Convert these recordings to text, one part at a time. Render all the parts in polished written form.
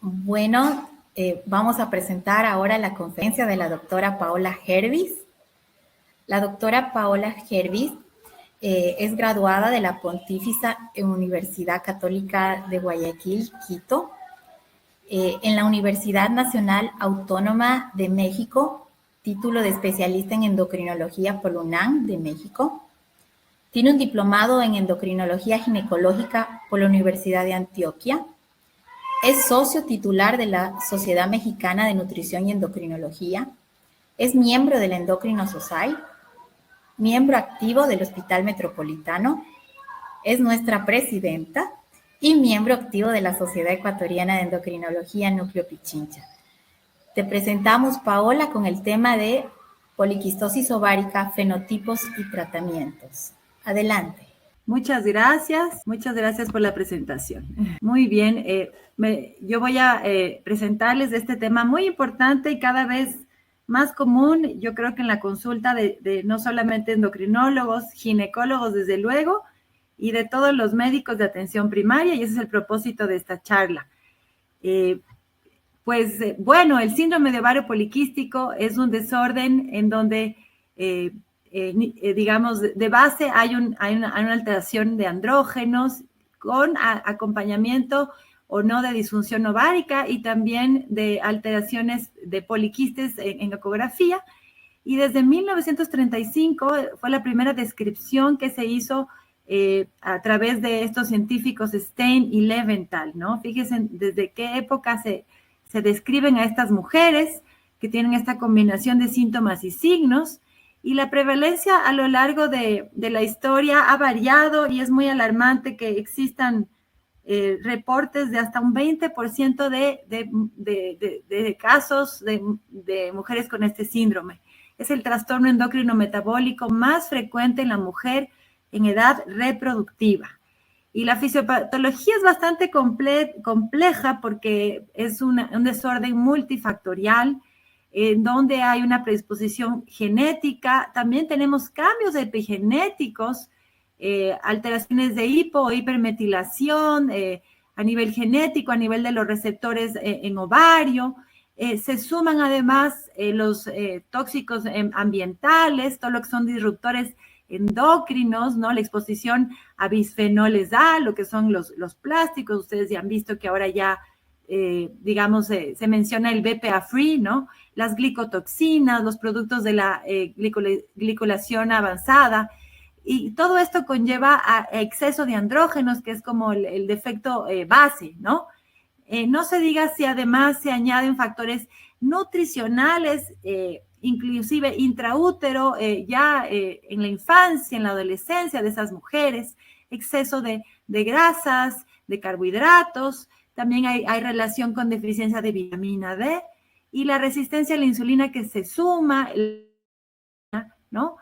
Bueno, vamos a presentar ahora la conferencia de la doctora Paola Hervis. La doctora Paola Hervis es graduada de la Pontificia Universidad Católica de Guayaquil, Quito, en la Universidad Nacional Autónoma de México, título de especialista en endocrinología por la UNAM de México. Tiene un diplomado en endocrinología ginecológica por la Universidad de Antioquia. Es socio titular de la Sociedad Mexicana de Nutrición y Endocrinología. Es miembro de la Endocrino Society, miembro activo del Hospital Metropolitano. Es nuestra presidenta y miembro activo de la Sociedad Ecuatoriana de Endocrinología Núcleo Pichincha. Te presentamos, Paola, con el tema de poliquistosis ovárica, fenotipos y tratamientos. Adelante. Muchas gracias por la presentación. Muy bien, yo voy a presentarles este tema muy importante y cada vez más común, yo creo que en la consulta de no solamente endocrinólogos, ginecólogos desde luego, y de todos los médicos de atención primaria, y ese es el propósito de esta charla. Bueno, el síndrome de ovario poliquístico es un desorden en donde digamos, de base hay una alteración de andrógenos con acompañamiento o no de disfunción ovárica y también de alteraciones de poliquistes en ecografía. Y desde 1935 fue la primera descripción que se hizo a través de estos científicos Stein y Leventhal, ¿no? Fíjense desde qué época se describen a estas mujeres que tienen esta combinación de síntomas y signos. Y la prevalencia a lo largo de la historia ha variado y es muy alarmante que existan reportes de hasta un 20% de casos de mujeres con este síndrome. Es el trastorno endocrino metabólico más frecuente en la mujer en edad reproductiva. Y la fisiopatología es bastante compleja porque es un desorden multifactorial, en donde hay una predisposición genética. También tenemos cambios epigenéticos, alteraciones de hipo o hipermetilación a nivel genético, a nivel de los receptores en ovario. Se suman además los tóxicos ambientales, todo lo que son disruptores endócrinos, ¿no? La exposición a bisfenoles A, lo que son los plásticos. Ustedes ya han visto que ahora ya digamos, se menciona el BPA free, ¿no? Las glicotoxinas, los productos de la glicolación avanzada, y todo esto conlleva a exceso de andrógenos, que es como el defecto base, ¿no? No se diga si además se añaden factores nutricionales, inclusive intraútero, ya en la infancia, en la adolescencia de esas mujeres, exceso de grasas, de carbohidratos. También hay relación con deficiencia de vitamina D y la resistencia a la insulina que se suma, ¿no?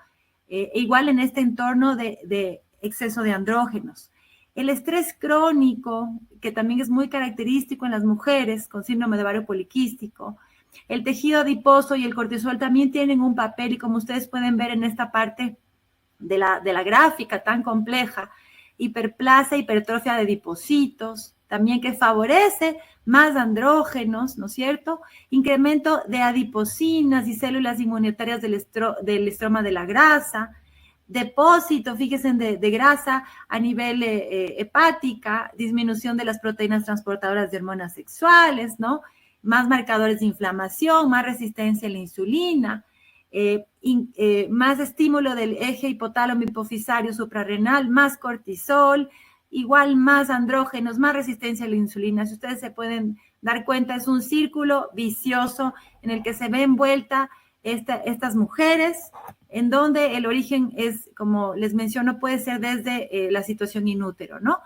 Igual en este entorno de exceso de andrógenos. El estrés crónico, que también es muy característico en las mujeres con síndrome de ovario poliquístico. El tejido adiposo y el cortisol también tienen un papel, y como ustedes pueden ver en esta parte de la gráfica tan compleja, hiperplasia, hipertrofia de adipocitos, también que favorece más andrógenos, ¿no es cierto? Incremento de adiposinas y células inmunitarias del estroma de la grasa, depósito, fíjense, de grasa a nivel hepática, disminución de las proteínas transportadoras de hormonas sexuales, ¿no? Más marcadores de inflamación, más resistencia a la insulina, más estímulo del eje hipotálamo hipofisario suprarrenal, más cortisol, igual más andrógenos, más resistencia a la insulina. Si ustedes se pueden dar cuenta, es un círculo vicioso en el que se ve envuelta estas mujeres, en donde el origen es, como les menciono, puede ser desde la situación inútero, ¿no?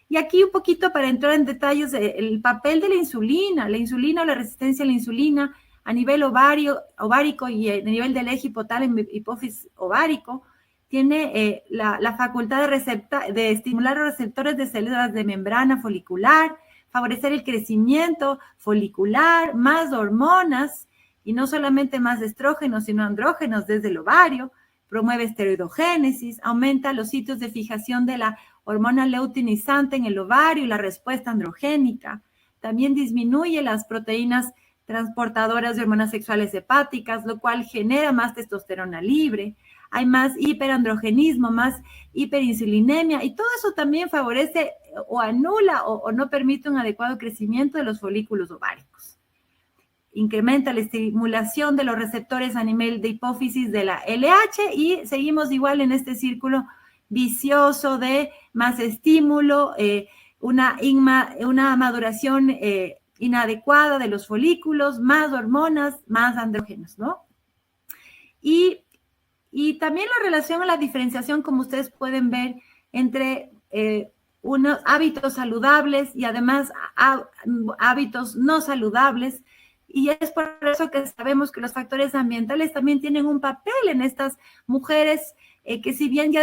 Y aquí un poquito para entrar en detalles, el papel de la insulina o la resistencia a la insulina a nivel ovárico y a nivel del eje hipotálamo hipófisis ovárico, tiene la facultad de estimular los receptores de células de membrana folicular, favorecer el crecimiento folicular, más hormonas, y no solamente más estrógenos, sino andrógenos desde el ovario, promueve esteroidogénesis, aumenta los sitios de fijación de la hormona luteinizante en el ovario y la respuesta androgénica, también disminuye las proteínas transportadoras de hormonas sexuales hepáticas, lo cual genera más testosterona libre. Hay más hiperandrogenismo, más hiperinsulinemia, y todo eso también favorece o anula o no permite un adecuado crecimiento de los folículos ováricos. Incrementa la estimulación de los receptores a nivel de hipófisis de la LH y seguimos igual en este círculo vicioso de más estímulo, una maduración inadecuada de los folículos, más hormonas, más andrógenos, ¿no? Y también la relación a la diferenciación, como ustedes pueden ver, entre unos hábitos saludables y además hábitos no saludables. Y es por eso que sabemos que los factores ambientales también tienen un papel en estas mujeres que si bien ya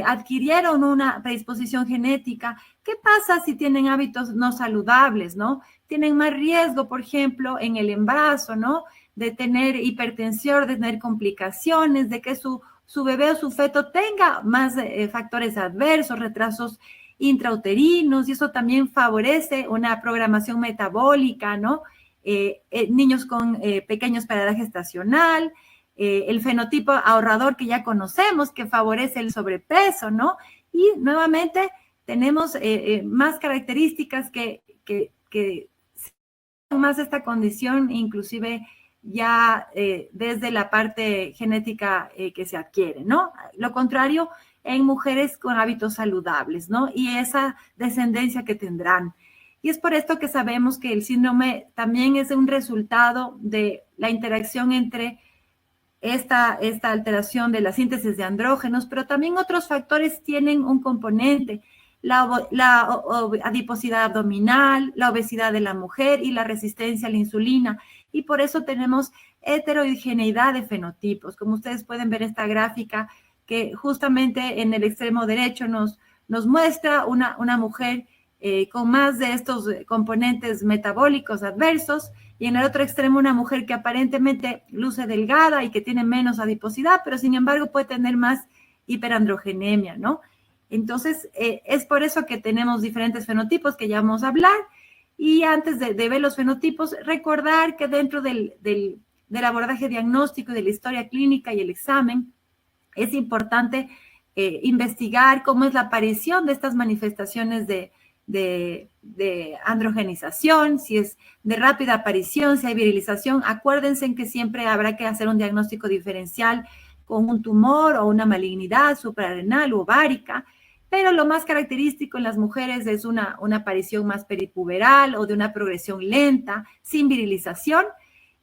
adquirieron una predisposición genética, ¿qué pasa si tienen hábitos no saludables, no? Tienen más riesgo, por ejemplo, en el embarazo, ¿no? De tener hipertensión, de tener complicaciones, de que su bebé o su feto tenga más factores adversos, retrasos intrauterinos, y eso también favorece una programación metabólica, ¿no? Niños con pequeños para edad gestacional, el fenotipo ahorrador que ya conocemos, que favorece el sobrepeso, ¿no? Y nuevamente tenemos más características que más esta condición, inclusive ya desde la parte genética que se adquiere, ¿no? Lo contrario en mujeres con hábitos saludables, ¿no? Y esa descendencia que tendrán. Y es por esto que sabemos que el síndrome también es un resultado de la interacción entre esta alteración de la síntesis de andrógenos, pero también otros factores tienen un componente, la adiposidad abdominal, la obesidad de la mujer y la resistencia a la insulina. Y por eso tenemos heterogeneidad de fenotipos. Como ustedes pueden ver esta gráfica que justamente en el extremo derecho nos muestra una mujer con más de estos componentes metabólicos adversos, y en el otro extremo una mujer que aparentemente luce delgada y que tiene menos adiposidad, pero sin embargo puede tener más hiperandrogenemia, ¿no? Entonces, es por eso que tenemos diferentes fenotipos que ya vamos a hablar. Y antes de ver los fenotipos, recordar que dentro del abordaje diagnóstico, de la historia clínica y el examen, es importante investigar cómo es la aparición de estas manifestaciones de androgenización, si es de rápida aparición, si hay virilización. Acuérdense en que siempre habrá que hacer un diagnóstico diferencial con un tumor o una malignidad suprarrenal u ovárica, pero lo más característico en las mujeres es una aparición más peripuberal o de una progresión lenta, sin virilización,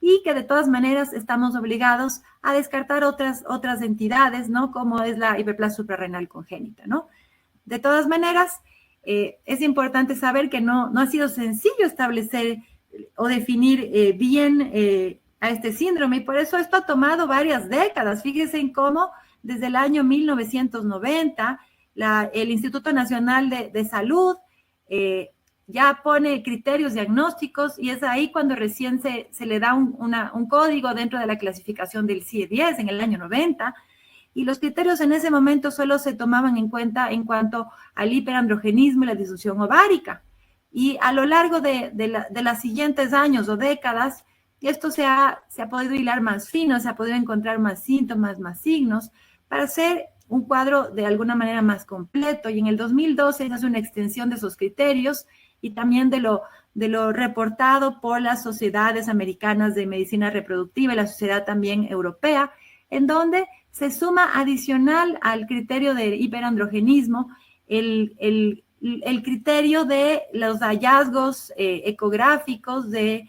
y que de todas maneras estamos obligados a descartar otras entidades, ¿no? Como es la hiperplasia suprarrenal congénita, ¿no? De todas maneras, es importante saber que no ha sido sencillo establecer o definir bien a este síndrome, y por eso esto ha tomado varias décadas. Fíjense en cómo desde el año 1990 el Instituto Nacional de Salud ya pone criterios diagnósticos, y es ahí cuando recién se le da un código dentro de la clasificación del CIE-10 en el año 90, y los criterios en ese momento solo se tomaban en cuenta en cuanto al hiperandrogenismo y la disfunción ovárica. Y a lo largo de los siguientes años o décadas, esto se ha podido hilar más fino, se ha podido encontrar más síntomas, más signos, para hacer un cuadro de alguna manera más completo. Y en el 2012 se hace una extensión de esos criterios y también de lo reportado por las sociedades americanas de medicina reproductiva y la sociedad también europea, en donde se suma adicional al criterio de hiperandrogenismo el criterio de los hallazgos ecográficos de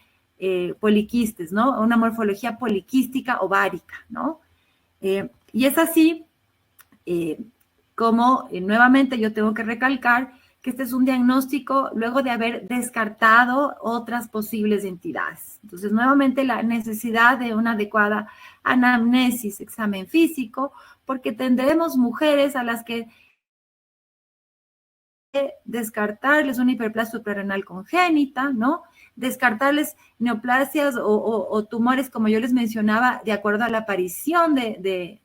poliquistes, ¿no? Una morfología poliquística ovárica, ¿no? Y es así como nuevamente yo tengo que recalcar que este es un diagnóstico luego de haber descartado otras posibles entidades. Entonces, nuevamente la necesidad de una adecuada anamnesis, examen físico, porque tendremos mujeres a las que descartarles una hiperplasia suprarrenal congénita, ¿no? Descartarles neoplasias o tumores, como yo les mencionaba, de acuerdo a la aparición del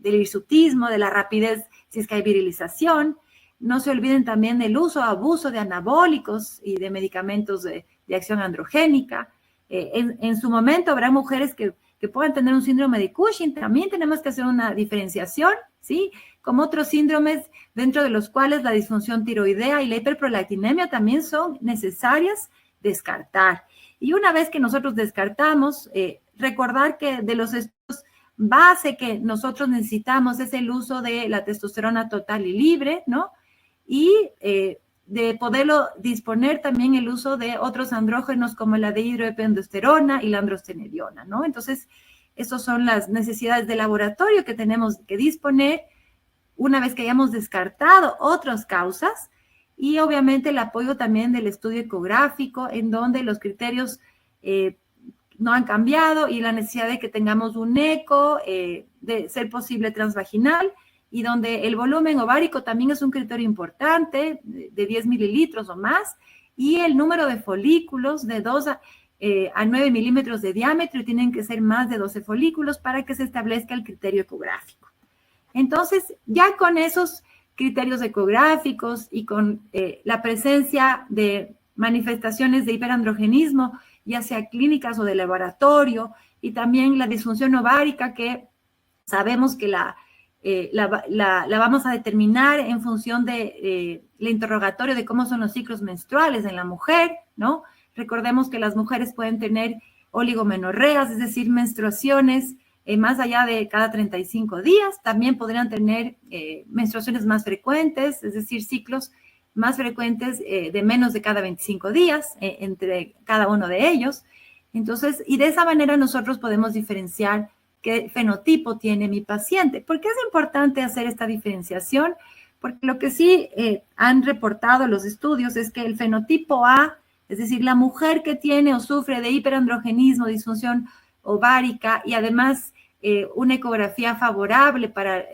hirsutismo, de la rapidez, si es que hay virilización. no se olviden también del uso, abuso de anabólicos y de medicamentos de acción androgénica. En su momento habrá mujeres que puedan tener un síndrome de Cushing. También tenemos que hacer una diferenciación, ¿sí? Como otros síndromes, dentro de los cuales la disfunción tiroidea y la hiperprolactinemia también son necesarias descartar. Y una vez que nosotros descartamos, recordar que de los estudios base que nosotros necesitamos es el uso de la testosterona total y libre, ¿no? Y de poderlo disponer también el uso de otros andrógenos como la dihidroepiandrosterona y la androstenediona, ¿no? Entonces, esas son las necesidades de laboratorio que tenemos que disponer una vez que hayamos descartado otras causas, y obviamente el apoyo también del estudio ecográfico, en donde los criterios no han cambiado, y la necesidad de que tengamos un eco, de ser posible transvaginal, y donde el volumen ovárico también es un criterio importante, de 10 mililitros o más, y el número de folículos de 2 a 9 milímetros de diámetro, y tienen que ser más de 12 folículos para que se establezca el criterio ecográfico. Entonces, ya con esos criterios ecográficos y con la presencia de manifestaciones de hiperandrogenismo, ya sea clínicas o de laboratorio, y también la disfunción ovárica, que sabemos que la vamos a determinar en función de el interrogatorio de cómo son los ciclos menstruales en la mujer, ¿no? Recordemos que las mujeres pueden tener oligomenorreas, es decir, menstruaciones más allá de cada 35 días. También podrían tener menstruaciones más frecuentes, es decir, ciclos más frecuentes de menos de cada 25 días entre cada uno de ellos. Entonces, y de esa manera nosotros podemos diferenciar qué fenotipo tiene mi paciente. ¿Por qué es importante hacer esta diferenciación? Porque lo que sí han reportado los estudios es que el fenotipo A, es decir, la mujer que tiene o sufre de hiperandrogenismo, disfunción ovárica, y además una ecografía favorable para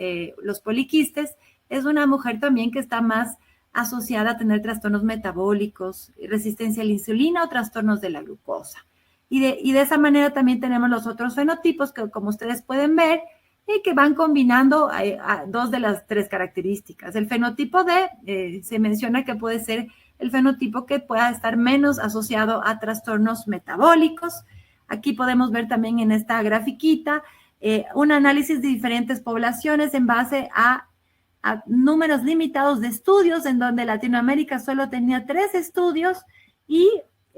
los poliquistes, es una mujer también que está más asociada a tener trastornos metabólicos, resistencia a la insulina o trastornos de la glucosa. Y de esa manera también tenemos los otros fenotipos que, como ustedes pueden ver, que van combinando a dos de las tres características. El fenotipo D se menciona que puede ser el fenotipo que pueda estar menos asociado a trastornos metabólicos. Aquí podemos ver también en esta grafiquita un análisis de diferentes poblaciones en base a números limitados de estudios, en donde Latinoamérica solo tenía 3 estudios, y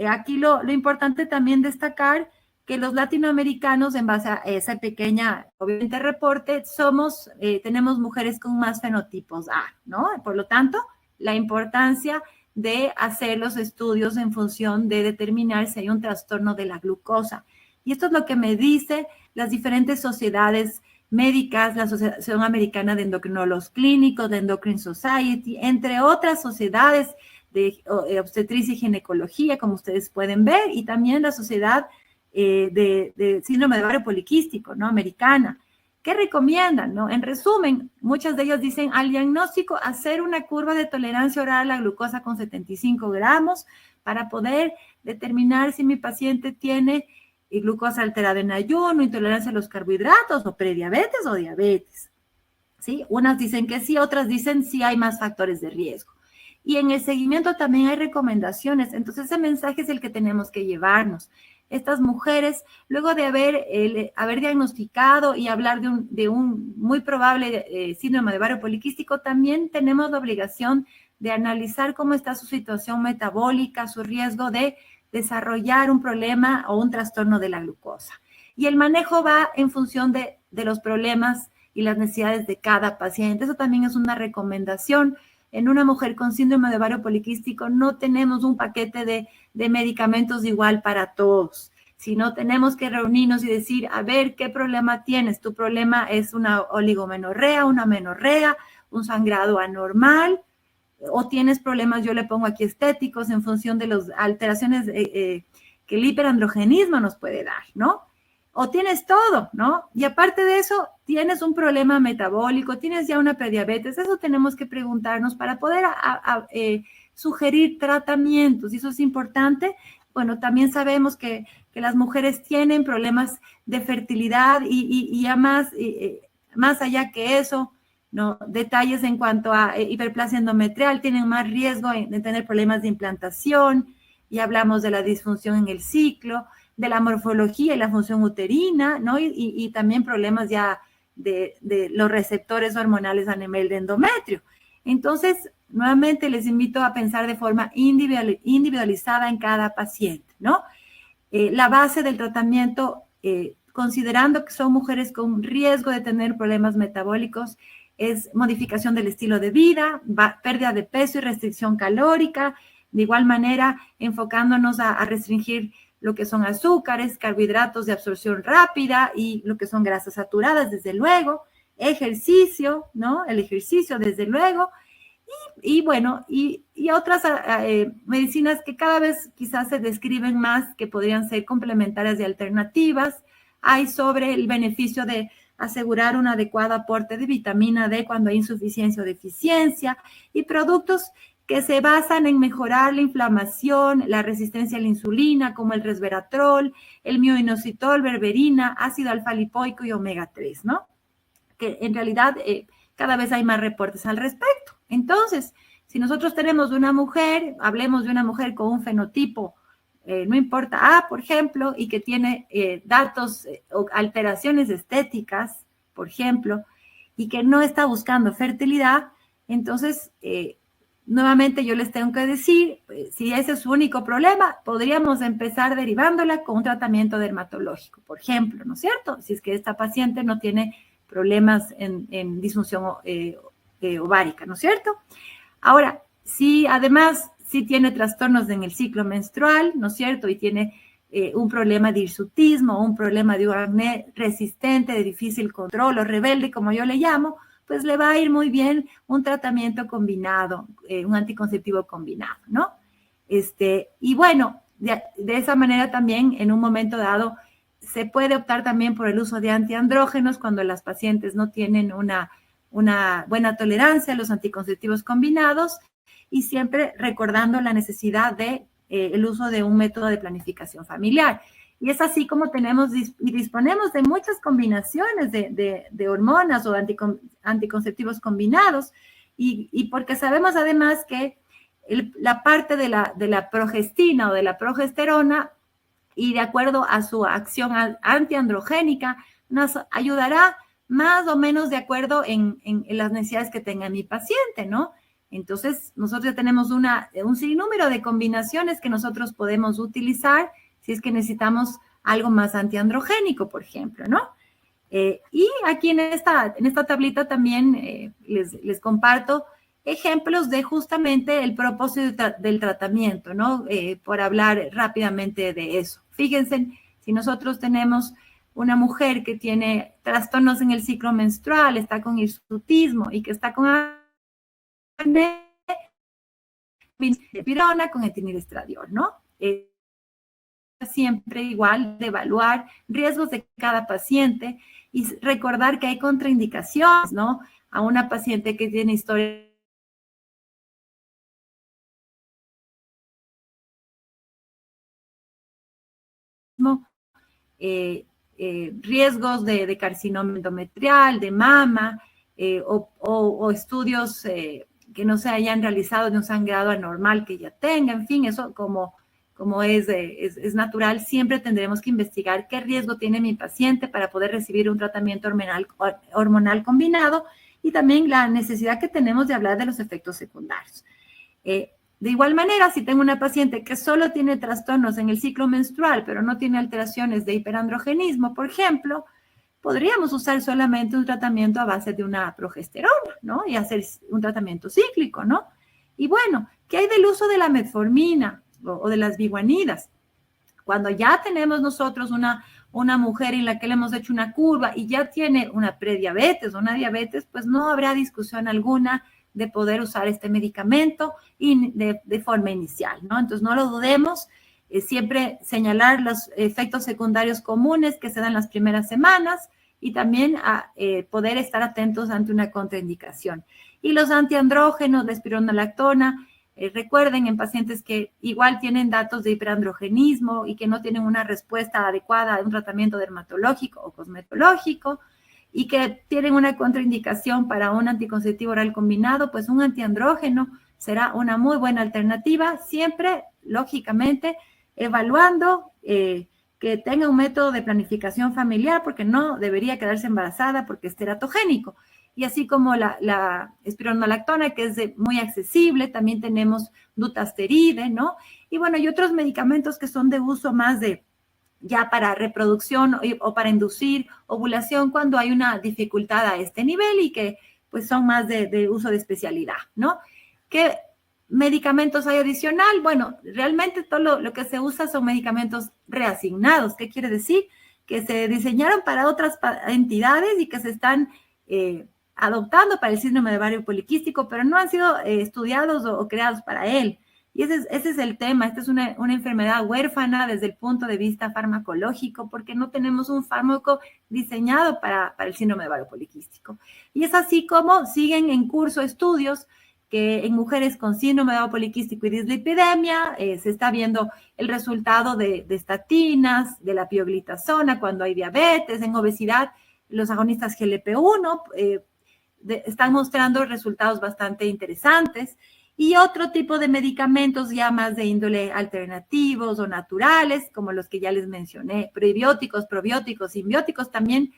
aquí lo importante también destacar que los latinoamericanos, en base a esa pequeña, obviamente, reporte, tenemos mujeres con más fenotipos A, ¿no? Por lo tanto, la importancia de hacer los estudios en función de determinar si hay un trastorno de la glucosa. Y esto es lo que me dice las diferentes sociedades médicas, la Asociación Americana de Endocrinólogos Clínicos, de Endocrine Society, entre otras sociedades de obstetricia y ginecología, como ustedes pueden ver, y también la Sociedad de Síndrome de Ovario Poliquístico, ¿no? Americana. ¿Qué recomiendan, no? En resumen, muchas de ellas dicen al diagnóstico hacer una curva de tolerancia oral a la glucosa con 75 gramos para poder determinar si mi paciente tiene glucosa alterada en ayuno, intolerancia a los carbohidratos, o prediabetes o diabetes, ¿sí? Unas dicen que sí, otras dicen sí hay más factores de riesgo. Y en el seguimiento también hay recomendaciones. Entonces, ese mensaje es el que tenemos que llevarnos. Estas mujeres, luego de haber diagnosticado y hablar de un muy probable síndrome de ovario poliquístico, también tenemos la obligación de analizar cómo está su situación metabólica, su riesgo de desarrollar un problema o un trastorno de la glucosa. Y el manejo va en función de los problemas y las necesidades de cada paciente. Eso también es una recomendación. En una mujer con síndrome de ovario poliquístico no tenemos un paquete de medicamentos igual para todos, sino tenemos que reunirnos y decir, a ver, ¿qué problema tienes? ¿Tu problema es una oligomenorrea, una menorrea, un sangrado anormal? ¿O tienes problemas, yo le pongo aquí estéticos, en función de las alteraciones que el hiperandrogenismo nos puede dar, ¿no? O tienes todo, ¿no? Y aparte de eso, tienes un problema metabólico, tienes ya una prediabetes. Eso tenemos que preguntarnos para poder sugerir tratamientos, y eso es importante. Bueno, también sabemos que las mujeres tienen problemas de fertilidad y ya más allá que eso, ¿no? Detalles en cuanto a hiperplasia endometrial, tienen más riesgo de tener problemas de implantación, y hablamos de la disfunción en el ciclo, de la morfología y la función uterina, ¿no? Y también problemas ya de los receptores hormonales a nivel de endometrio. Entonces, nuevamente les invito a pensar de forma individualizada en cada paciente, ¿no? La base del tratamiento, considerando que son mujeres con riesgo de tener problemas metabólicos, es modificación del estilo de vida, pérdida de peso y restricción calórica. De igual manera, enfocándonos a restringir lo que son azúcares, carbohidratos de absorción rápida y lo que son grasas saturadas, desde luego. Ejercicio, ¿no? El ejercicio, desde luego. Y bueno, y otras medicinas que cada vez quizás se describen más, que podrían ser complementarias y alternativas. Hay sobre el beneficio de asegurar un adecuado aporte de vitamina D cuando hay insuficiencia o deficiencia, y productos que se basan en mejorar la inflamación, la resistencia a la insulina, como el resveratrol, el mioinositol, berberina, ácido alfa-lipoico y omega 3, ¿no? Que en realidad cada vez hay más reportes al respecto. Entonces, si nosotros tenemos una mujer, hablemos de una mujer con un fenotipo, no importa A, por ejemplo, y que tiene datos o alteraciones estéticas, por ejemplo, y que no está buscando fertilidad, entonces, nuevamente yo les tengo que decir, si ese es su único problema, podríamos empezar derivándola con un tratamiento dermatológico, por ejemplo, ¿no es cierto? Si es que esta paciente no tiene problemas en disfunción ovárica, ¿no es cierto? Ahora, si además sí tiene trastornos en el ciclo menstrual, ¿no es cierto? Y tiene un problema de hirsutismo, un problema de acné resistente, de difícil control o rebelde, como yo le llamo, pues le va a ir muy bien un tratamiento combinado, un anticonceptivo combinado, ¿no? Y bueno, de esa manera también en un momento dado se puede optar también por el uso de antiandrógenos cuando las pacientes no tienen una buena tolerancia a los anticonceptivos combinados, y siempre recordando la necesidad de el uso de un método de planificación familiar. Y es así como tenemos y disponemos de muchas combinaciones de hormonas o anticonceptivos combinados, y porque sabemos además que la parte de la progestina o de la progesterona, y de acuerdo a su acción antiandrogénica, nos ayudará más o menos de acuerdo en las necesidades que tenga mi paciente, ¿no? Entonces, nosotros ya tenemos un sinnúmero de combinaciones que nosotros podemos utilizar si es que necesitamos algo más antiandrogénico, por ejemplo, ¿no? Y aquí en esta tablita también les comparto ejemplos de justamente el propósito del tratamiento, ¿no? Por hablar rápidamente de eso. Fíjense, si nosotros tenemos una mujer que tiene trastornos en el ciclo menstrual, está con hirsutismo y que está con acné, pirona con etinilestradiol, ¿no? Siempre igual de evaluar riesgos de cada paciente y recordar que hay contraindicaciones, ¿no? A una paciente que tiene historia riesgos de carcinoma endometrial, de mama, o estudios que no se hayan realizado de un sangrado anormal que ya tenga, en fin, eso como es natural, siempre tendremos que investigar qué riesgo tiene mi paciente para poder recibir un tratamiento hormonal combinado, y también la necesidad que tenemos de hablar de los efectos secundarios. De igual manera, si tengo una paciente que solo tiene trastornos en el ciclo menstrual, pero no tiene alteraciones de hiperandrogenismo, por ejemplo, podríamos usar solamente un tratamiento a base de una progesterona, ¿no? Y hacer un tratamiento cíclico, ¿no? Y bueno, ¿qué hay del uso de la metformina o de las biguanidas? Cuando ya tenemos nosotros una mujer en la que le hemos hecho una curva y ya tiene una prediabetes o una diabetes, pues no habrá discusión alguna de poder usar este medicamento de forma inicial, ¿no? Entonces, no lo dudemos, siempre señalar los efectos secundarios comunes que se dan las primeras semanas, y también poder estar atentos ante una contraindicación. Y los antiandrógenos, la espironolactona, recuerden, en pacientes que igual tienen datos de hiperandrogenismo y que no tienen una respuesta adecuada a un tratamiento dermatológico o cosmetológico, y que tienen una contraindicación para un anticonceptivo oral combinado, pues un antiandrógeno será una muy buena alternativa, siempre, lógicamente, evaluando que tenga un método de planificación familiar, porque no debería quedarse embarazada porque es teratogénico. Y así como la espironolactona, que es muy accesible, también tenemos dutasteride, ¿no? Y bueno, y otros medicamentos que son de uso más de ya para reproducción o para inducir ovulación cuando hay una dificultad a este nivel y que pues son más de uso de especialidad, ¿no? ¿Qué medicamentos hay adicional? Bueno, realmente todo lo que se usa son medicamentos reasignados. ¿Qué quiere decir? Que se diseñaron para otras entidades y que se están adoptando para el síndrome de ovario poliquístico, pero no han sido estudiados o creados para él. Y ese es el tema. Esta es una enfermedad huérfana desde el punto de vista farmacológico, porque no tenemos un fármaco diseñado para el síndrome de ovario poliquístico. Y es así como siguen en curso estudios que en mujeres con síndrome de ovario poliquístico y dislipidemia se está viendo el resultado de estatinas, de la pioglitazona cuando hay diabetes, en obesidad, los agonistas GLP-1 están mostrando resultados bastante interesantes. Y otro tipo de medicamentos ya más de índole alternativos o naturales, como los que ya les mencioné, prebióticos, probióticos, simbióticos, también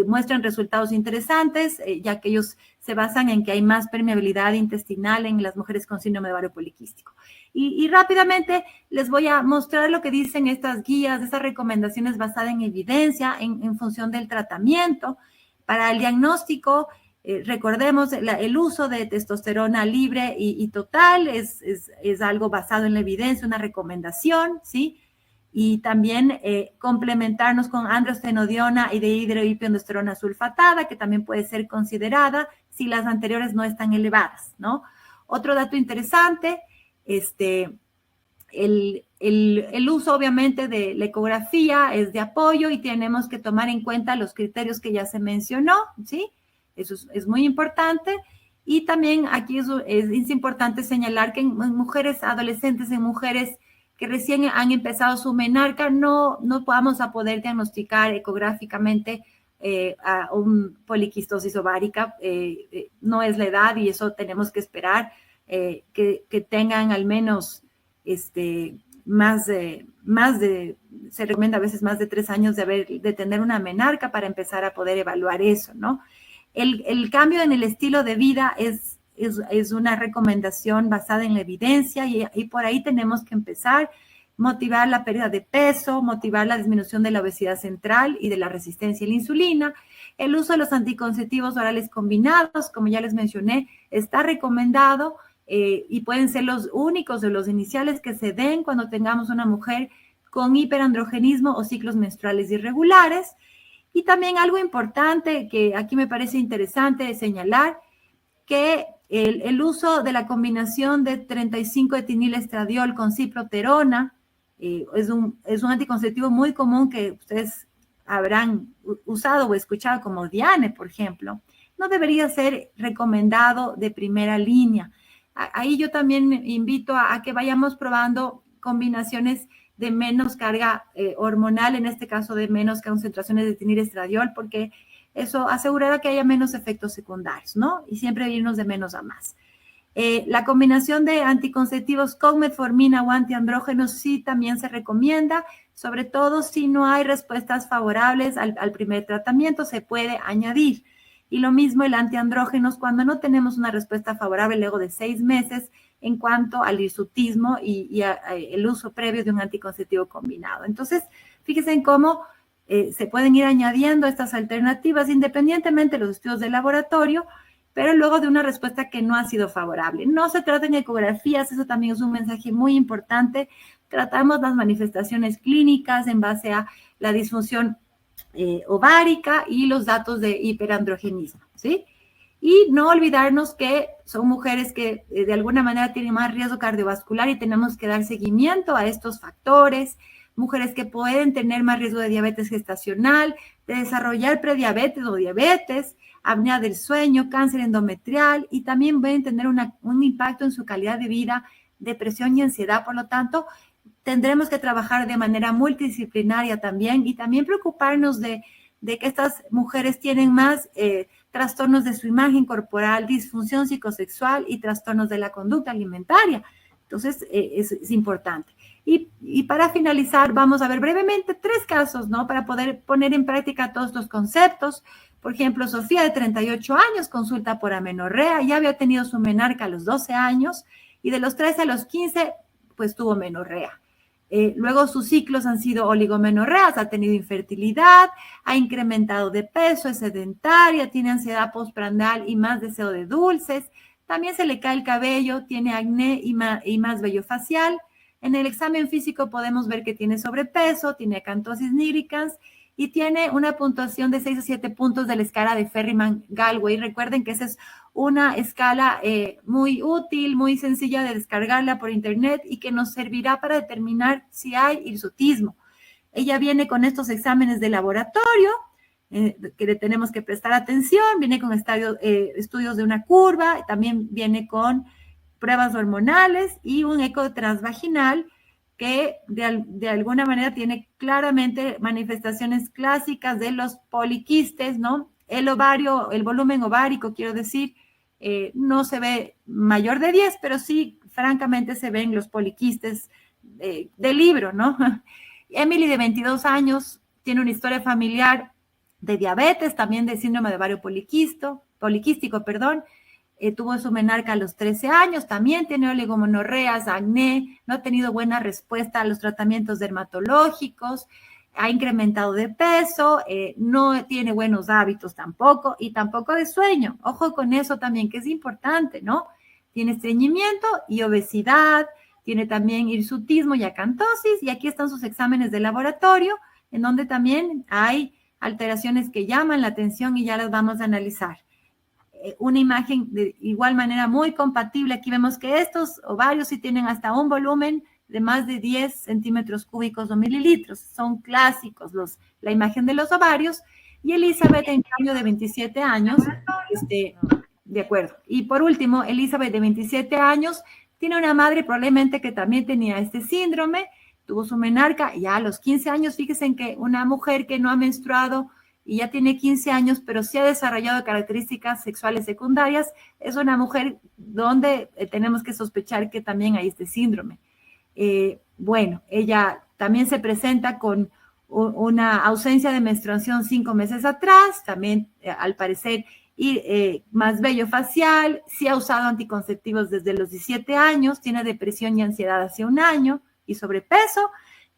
muestran resultados interesantes, ya que ellos se basan en que hay más permeabilidad intestinal en las mujeres con síndrome de ovario poliquístico. Y rápidamente les voy a mostrar lo que dicen estas guías, estas recomendaciones basadas en evidencia, en función del tratamiento. Para el diagnóstico, recordemos, el uso de testosterona libre y total es algo basado en la evidencia, una recomendación, ¿sí? Y también complementarnos con androstenodiona y de hidrohipioaldosterona sulfatada, que también puede ser considerada si las anteriores no están elevadas, ¿no? Otro dato interesante, el uso obviamente de la ecografía es de apoyo y tenemos que tomar en cuenta los criterios que ya se mencionó, ¿sí? Eso es muy importante. Y también aquí es importante señalar que en mujeres adolescentes, en mujeres que recién han empezado su menarca, no vamos a poder diagnosticar ecográficamente a un poliquistosis ovárica. No es la edad y eso tenemos que esperar que tengan al menos se recomienda a veces más de 3 años de tener una menarca para empezar a poder evaluar eso, ¿no? El cambio en el estilo de vida es una recomendación basada en la evidencia y por ahí tenemos que empezar, motivar la pérdida de peso, motivar la disminución de la obesidad central y de la resistencia a la insulina. El uso de los anticonceptivos orales combinados, como ya les mencioné, está recomendado y pueden ser los únicos o los iniciales que se den cuando tengamos una mujer con hiperandrogenismo o ciclos menstruales irregulares. Y también algo importante que aquí me parece interesante señalar, que el uso de la combinación de 35-etilenilestradiol con ciproterona es un anticonceptivo muy común que ustedes habrán usado o escuchado como Diane, por ejemplo. No debería ser recomendado de primera línea. Ahí yo también invito a que vayamos probando combinaciones de menos carga hormonal, en este caso de menos concentraciones de etinilestradiol, porque eso asegurará que haya menos efectos secundarios, ¿no? Y siempre irnos de menos a más. La combinación de anticonceptivos con metformina o antiandrógenos sí también se recomienda, sobre todo si no hay respuestas favorables al primer tratamiento, se puede añadir. Y lo mismo el antiandrógenos cuando no tenemos una respuesta favorable luego de 6 meses, en cuanto al hirsutismo y el uso previo de un anticonceptivo combinado. Entonces, fíjense en cómo se pueden ir añadiendo estas alternativas independientemente de los estudios de laboratorio, pero luego de una respuesta que no ha sido favorable. No se trata en ecografías, eso también es un mensaje muy importante. Tratamos las manifestaciones clínicas en base a la disfunción ovárica y los datos de hiperandrogenismo, ¿sí? Y no olvidarnos que son mujeres que de alguna manera tienen más riesgo cardiovascular y tenemos que dar seguimiento a estos factores. Mujeres que pueden tener más riesgo de diabetes gestacional, de desarrollar prediabetes o diabetes, apnea del sueño, cáncer endometrial y también pueden tener un impacto en su calidad de vida, depresión y ansiedad. Por lo tanto, tendremos que trabajar de manera multidisciplinaria también y también preocuparnos de de que estas mujeres tienen más trastornos de su imagen corporal, disfunción psicosexual y trastornos de la conducta alimentaria. Entonces, es importante. Y para finalizar, vamos a ver brevemente 3 casos, ¿no? Para poder poner en práctica todos los conceptos. Por ejemplo, Sofía, de 38 años, consulta por amenorrea, ya había tenido su menarca a los 12 años y de los 13 a los 15, pues tuvo menorrea. Luego sus ciclos han sido oligomenorreas, ha tenido infertilidad, ha incrementado de peso, es sedentaria, tiene ansiedad postprandial y más deseo de dulces. También se le cae el cabello, tiene acné y más vello facial. En el examen físico podemos ver que tiene sobrepeso, tiene acantosis nigricans y tiene una puntuación de 6 a 7 puntos de la escala de Ferryman-Gallwey. Recuerden que esa es una escala muy útil, muy sencilla de descargarla por internet y que nos servirá para determinar si hay hirsutismo. Ella viene con estos exámenes de laboratorio que le tenemos que prestar atención, viene con estudios de una curva, también viene con pruebas hormonales y un eco transvaginal que de alguna manera tiene claramente manifestaciones clásicas de los poliquistes, ¿no? El ovario, el volumen ovárico, quiero decir, no se ve mayor de 10, pero sí, francamente, se ven los poliquistes del libro, ¿no? Emily, de 22 años, tiene una historia familiar de diabetes, también de síndrome de ovario poliquístico, perdón. Tuvo su menarca a los 13 años, también tiene oligomenorreas, acné, no ha tenido buena respuesta a los tratamientos dermatológicos, ha incrementado de peso, no tiene buenos hábitos tampoco y tampoco de sueño. Ojo con eso también, que es importante, ¿no? Tiene estreñimiento y obesidad, tiene también hirsutismo y acantosis, y aquí están sus exámenes de laboratorio, en donde también hay alteraciones que llaman la atención y ya las vamos a analizar. Una imagen de igual manera muy compatible. Aquí vemos que estos ovarios sí tienen hasta un volumen de más de 10 centímetros cúbicos o mililitros. Son clásicos la imagen de los ovarios. Y Elizabeth, en cambio, de 27 años, de acuerdo. Y por último, Elizabeth, de 27 años, tiene una madre probablemente que también tenía este síndrome, tuvo su menarca ya a los 15 años. Fíjense en que una mujer que no ha menstruado y ya tiene 15 años, pero sí ha desarrollado características sexuales secundarias, es una mujer donde tenemos que sospechar que también hay este síndrome. Bueno, ella también se presenta con una ausencia de menstruación 5 meses atrás, también al parecer más vello facial, sí ha usado anticonceptivos desde los 17 años, tiene depresión y ansiedad hace 1 año y sobrepeso.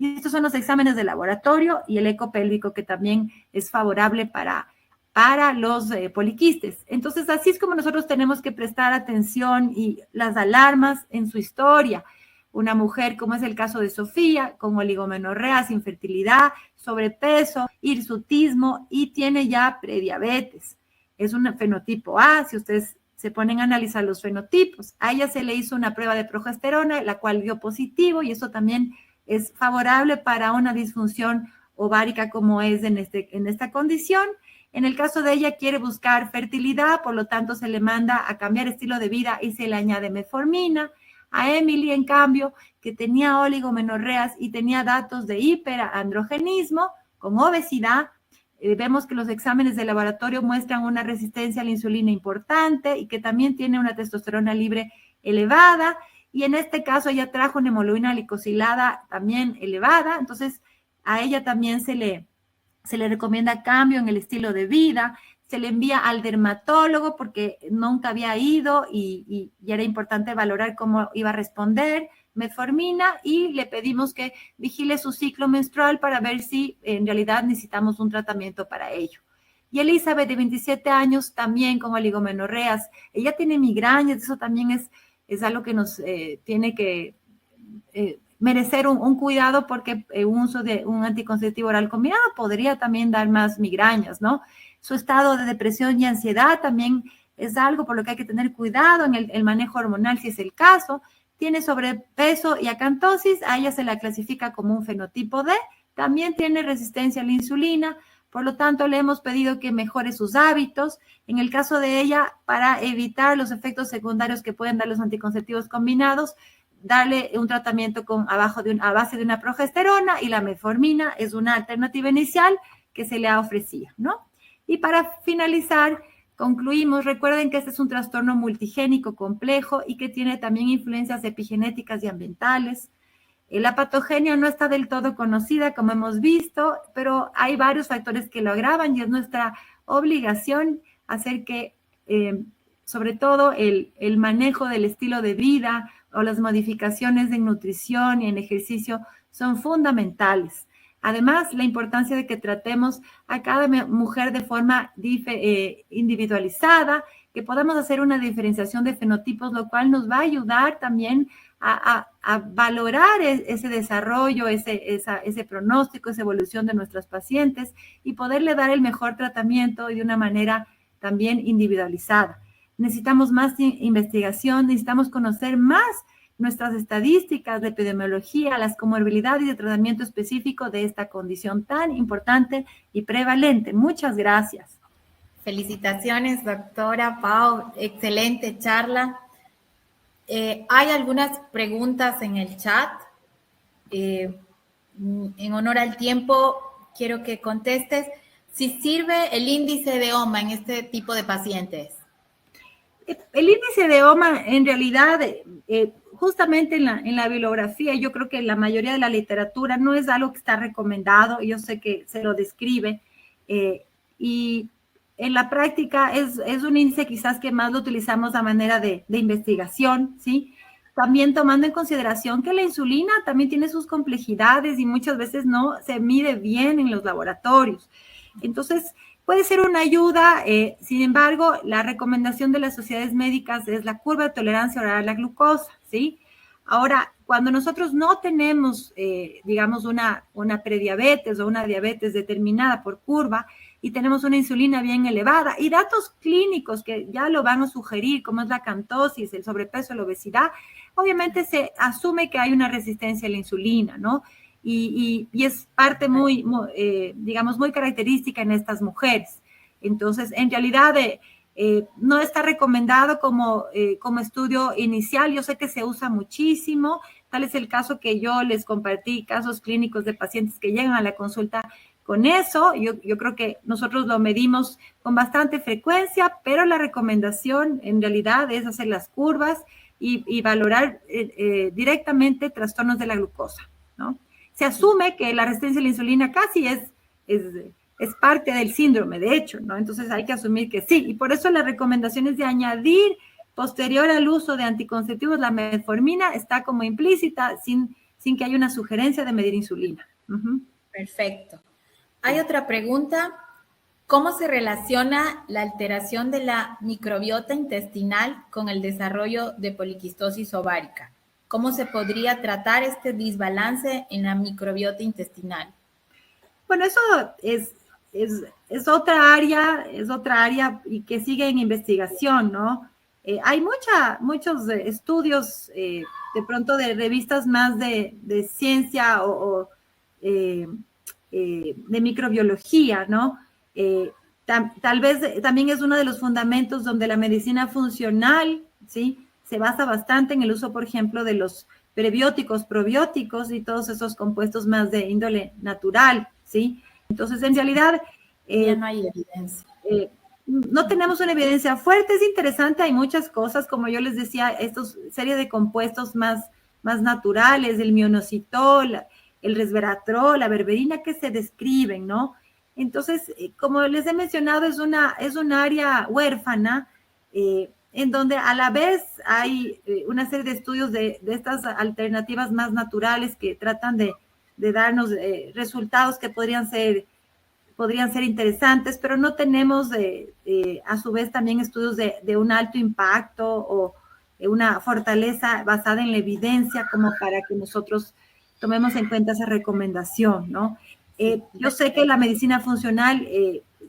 Y estos son los exámenes de laboratorio y el eco pélvico, que también es favorable para los poliquistes. Entonces, así es como nosotros tenemos que prestar atención y las alarmas en su historia. Una mujer, como es el caso de Sofía, con oligomenorreas, infertilidad, sobrepeso, hirsutismo y tiene ya prediabetes. Es un fenotipo A, si ustedes se ponen a analizar los fenotipos. A ella se le hizo una prueba de progesterona, la cual dio positivo, y eso también es favorable para una disfunción ovárica como es en esta condición. En el caso de ella, quiere buscar fertilidad, por lo tanto se le manda a cambiar estilo de vida y se le añade metformina. A Emily, en cambio, que tenía oligomenorreas y tenía datos de hiperandrogenismo con obesidad, vemos que los exámenes de laboratorio muestran una resistencia a la insulina importante y que también tiene una testosterona libre elevada. Y en este caso ella trajo una hemoglobina glicosilada también elevada, entonces a ella también se le recomienda cambio en el estilo de vida, se le envía al dermatólogo porque nunca había ido y era importante valorar cómo iba a responder, metformina, y le pedimos que vigile su ciclo menstrual para ver si en realidad necesitamos un tratamiento para ello. Y Elizabeth, de 27 años, también con oligomenorreas, ella tiene migrañas, eso también es algo que nos tiene que merecer un cuidado, porque un uso de un anticonceptivo oral combinado podría también dar más migrañas, ¿no? Su estado de depresión y ansiedad también es algo por lo que hay que tener cuidado en el manejo hormonal, si es el caso. Tiene sobrepeso y acantosis, a ella se la clasifica como un fenotipo D, también tiene resistencia a la insulina, por lo tanto le hemos pedido que mejore sus hábitos. En el caso de ella, para evitar los efectos secundarios que pueden dar los anticonceptivos combinados, darle un tratamiento a base de una progesterona, y la metformina es una alternativa inicial que se le ha ofrecido, ¿no? Y para finalizar, concluimos, recuerden que este es un trastorno multigénico complejo y que tiene también influencias epigenéticas y ambientales. La patogenia no está del todo conocida, como hemos visto, pero hay varios factores que lo agravan y es nuestra obligación hacer que, sobre todo, el manejo del estilo de vida o las modificaciones en nutrición y en ejercicio son fundamentales. Además, la importancia de que tratemos a cada mujer de forma individualizada, que podamos hacer una diferenciación de fenotipos, lo cual nos va a ayudar también a valorar ese desarrollo, ese pronóstico, esa evolución de nuestras pacientes y poderle dar el mejor tratamiento y de una manera también individualizada. Necesitamos más investigación, necesitamos conocer más nuestras estadísticas de epidemiología, las comorbilidades y de tratamiento específico de esta condición tan importante y prevalente. Muchas gracias. Felicitaciones, doctora Pau. Excelente charla. Hay algunas preguntas en el chat. En honor al tiempo, quiero que contestes si sirve el índice de OMA en este tipo de pacientes. El índice de OMA, en realidad, justamente en la bibliografía, yo creo que en la mayoría de la literatura no es algo que está recomendado. Yo sé que se lo describe. Y en la práctica es un índice quizás que más lo utilizamos a manera de investigación, ¿sí? También tomando en consideración que la insulina también tiene sus complejidades y muchas veces no se mide bien en los laboratorios. Entonces, puede ser una ayuda, sin embargo, la recomendación de las sociedades médicas es la curva de tolerancia oral a la glucosa, ¿sí? Ahora, cuando nosotros no tenemos, digamos, una prediabetes o una diabetes determinada por curva y tenemos una insulina bien elevada y datos clínicos que ya lo van a sugerir, como es la acantosis, el sobrepeso, la obesidad, obviamente se asume que hay una resistencia a la insulina, ¿no? Y es parte digamos, muy característica en estas mujeres. Entonces, en realidad, no está recomendado como estudio inicial. Yo sé que se usa muchísimo. Tal es el caso que yo les compartí, casos clínicos de pacientes que llegan a la consulta con eso. Yo creo que nosotros lo medimos con bastante frecuencia, pero la recomendación en realidad es hacer las curvas y valorar directamente trastornos de la glucosa, ¿no? Se asume que la resistencia a la insulina casi es parte del síndrome, de hecho, ¿no? Entonces hay que asumir que sí. Y por eso las recomendaciones de añadir posterior al uso de anticonceptivos la metformina está como implícita sin que haya una sugerencia de medir insulina. Perfecto. Hay otra pregunta. ¿Cómo se relaciona la alteración de la microbiota intestinal con el desarrollo de poliquistosis ovárica? ¿Cómo se podría tratar este desbalance en la microbiota intestinal? Bueno, eso es otra área y que sigue en investigación, ¿no? Hay muchos estudios, de pronto de revistas más de ciencia o de microbiología, ¿no? Tal vez también es uno de los fundamentos donde la medicina funcional, ¿sí?, se basa bastante en el uso, por ejemplo, de los prebióticos, probióticos y todos esos compuestos más de índole natural, ¿sí? Entonces, en realidad... ya no hay evidencia. No tenemos una evidencia fuerte. Es interesante, hay muchas cosas, como yo les decía, estos serie de compuestos más naturales, el mionositol, el resveratrol, la berberina, que se describen, ¿no? Entonces, como les he mencionado, es un área huérfana, en donde a la vez hay una serie de estudios de estas alternativas más naturales que tratan de darnos resultados que podrían ser interesantes, pero no tenemos a su vez también estudios de un alto impacto o una fortaleza basada en la evidencia como para que nosotros tomemos en cuenta esa recomendación, ¿no? Yo sé que la medicina funcional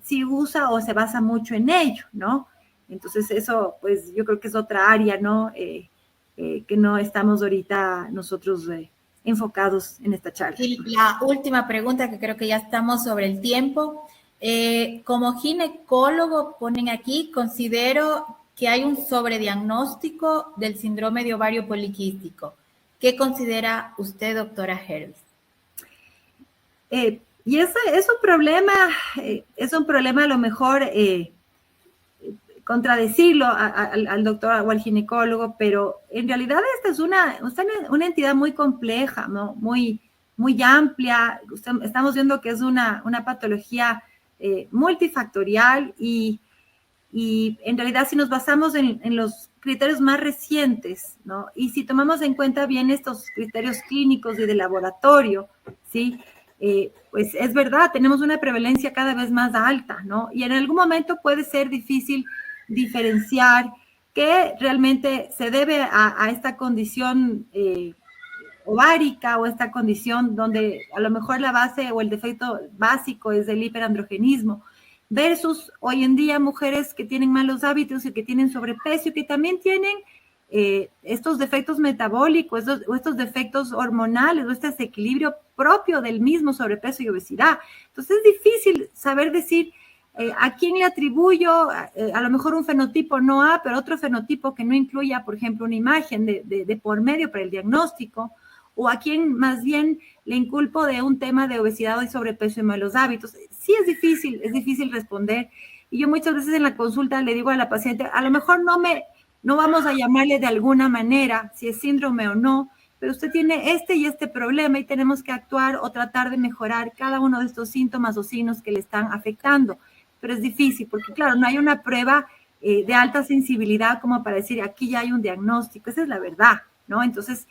sí usa o se basa mucho en ello, ¿no? Entonces eso, pues yo creo que es otra área, ¿no? Que no estamos ahorita nosotros enfocados en esta charla. Y la última pregunta, que creo que ya estamos sobre el tiempo. Como ginecólogo, ponen aquí, considero que hay un sobrediagnóstico del síndrome de ovario poliquístico. ¿Qué considera usted, doctora Hervis? Y ese es un problema a lo mejor contradecirlo al doctor o al ginecólogo, pero en realidad esta es una entidad muy compleja, ¿no? Muy amplia. Estamos viendo que es una patología multifactorial y en realidad si nos basamos en los criterios más recientes, ¿no? Y si tomamos en cuenta bien estos criterios clínicos y de laboratorio, ¿sí? Pues es verdad, tenemos una prevalencia cada vez más alta, ¿no? Y en algún momento puede ser difícil diferenciar qué realmente se debe a esta condición ovárica o esta condición donde a lo mejor la base o el defecto básico es el hiperandrogenismo, versus hoy en día mujeres que tienen malos hábitos y que tienen sobrepeso y que también tienen estos defectos metabólicos o estos defectos hormonales o este desequilibrio propio del mismo sobrepeso y obesidad. Entonces es difícil saber decir a quién le atribuyo a lo mejor un fenotipo no A, pero otro fenotipo que no incluya, por ejemplo, una imagen de por medio para el diagnóstico, o a quién más bien le inculpo de un tema de obesidad y sobrepeso y malos hábitos. Sí es difícil responder. Y yo muchas veces en la consulta le digo a la paciente, a lo mejor no vamos a llamarle de alguna manera si es síndrome o no, pero usted tiene este y este problema y tenemos que actuar o tratar de mejorar cada uno de estos síntomas o signos que le están afectando. Pero es difícil porque, claro, no hay una prueba de alta sensibilidad como para decir, aquí ya hay un diagnóstico. Esa es la verdad, ¿no? Entonces,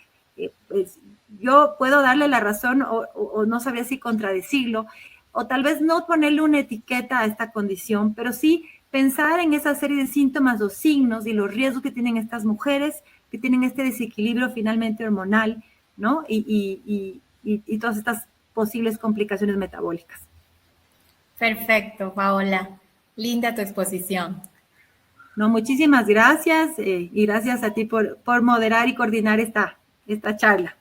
pues yo puedo darle la razón o no sabría si contradecirlo, o tal vez no ponerle una etiqueta a esta condición, pero sí pensar en esa serie de síntomas o signos y los riesgos que tienen estas mujeres que tienen este desequilibrio finalmente hormonal, ¿no? Y todas estas posibles complicaciones metabólicas. Perfecto, Paola. Linda tu exposición. No, muchísimas gracias y gracias a ti por moderar y coordinar esta charla.